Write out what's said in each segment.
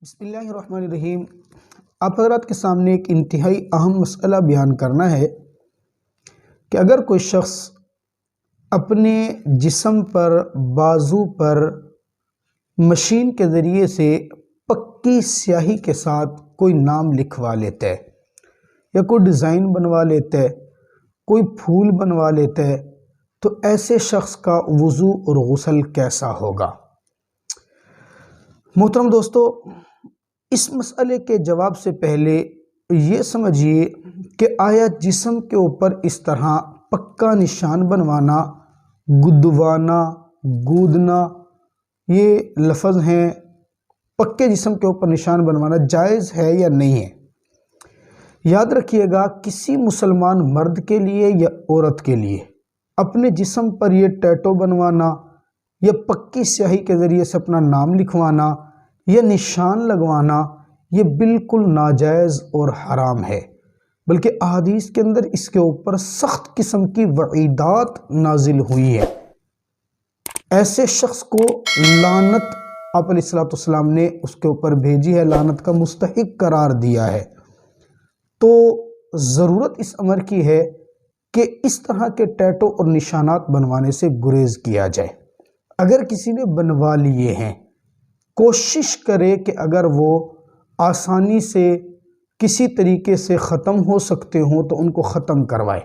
بسم اللہ الرحمن الرحیم۔ آپ حضرات کے سامنے ایک انتہائی اہم مسئلہ بیان کرنا ہے کہ اگر کوئی شخص اپنے جسم پر بازو پر مشین کے ذریعے سے پکی سیاہی کے ساتھ کوئی نام لکھوا لیتا ہے یا کوئی ڈیزائن بنوا لیتا ہے، کوئی پھول بنوا لیتا ہے، تو ایسے شخص کا وضو اور غسل کیسا ہوگا؟ محترم دوستو، اس مسئلے کے جواب سے پہلے یہ سمجھیے کہ آیا جسم کے اوپر اس طرح پکا نشان بنوانا، گدوانا، گودنا، یہ لفظ ہیں، پکے جسم کے اوپر نشان بنوانا جائز ہے یا نہیں ہے؟ یاد رکھیے گا، کسی مسلمان مرد کے لیے یا عورت کے لیے اپنے جسم پر یہ ٹیٹو بنوانا یا پکی سیاہی کے ذریعے سے اپنا نام لکھوانا یا نشان لگوانا یہ بالکل ناجائز اور حرام ہے، بلکہ احادیث کے اندر اس کے اوپر سخت قسم کی وعیدات نازل ہوئی ہے۔ ایسے شخص کو لعنت آپ علیہ السلام نے اس کے اوپر بھیجی ہے، لعنت کا مستحق قرار دیا ہے۔ تو ضرورت اس امر کی ہے کہ اس طرح کے ٹیٹو اور نشانات بنوانے سے گریز کیا جائے۔ اگر کسی نے بنوا لیے ہیں، کوشش کرے کہ اگر وہ آسانی سے کسی طریقے سے ختم ہو سکتے ہوں تو ان کو ختم کروائے۔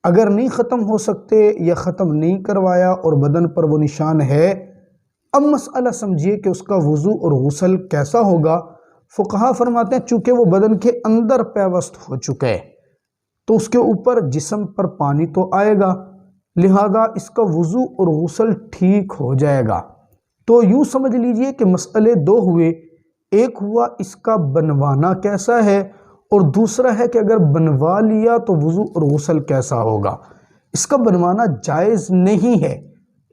اگر نہیں ختم ہو سکتے یا ختم نہیں کروایا اور بدن پر وہ نشان ہے، اب مسئلہ سمجھیے کہ اس کا وضو اور غسل کیسا ہوگا۔ فقہا فرماتے ہیں چونکہ وہ بدن کے اندر پیوست ہو چکا ہے تو اس کے اوپر جسم پر پانی تو آئے گا، لہذا اس کا وضو اور غسل ٹھیک ہو جائے گا۔ تو یوں سمجھ لیجئے کہ مسئلے دو ہوئے، ایک ہوا اس کا بنوانا کیسا ہے اور دوسرا ہے کہ اگر بنوا لیا تو وضو اور غسل کیسا ہوگا۔ اس کا بنوانا جائز نہیں ہے،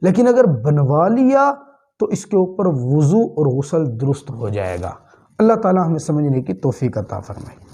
لیکن اگر بنوا لیا تو اس کے اوپر وضو اور غسل درست ہو جائے گا۔ اللہ تعالی ہمیں سمجھنے کی توفیق عطا فرمائے۔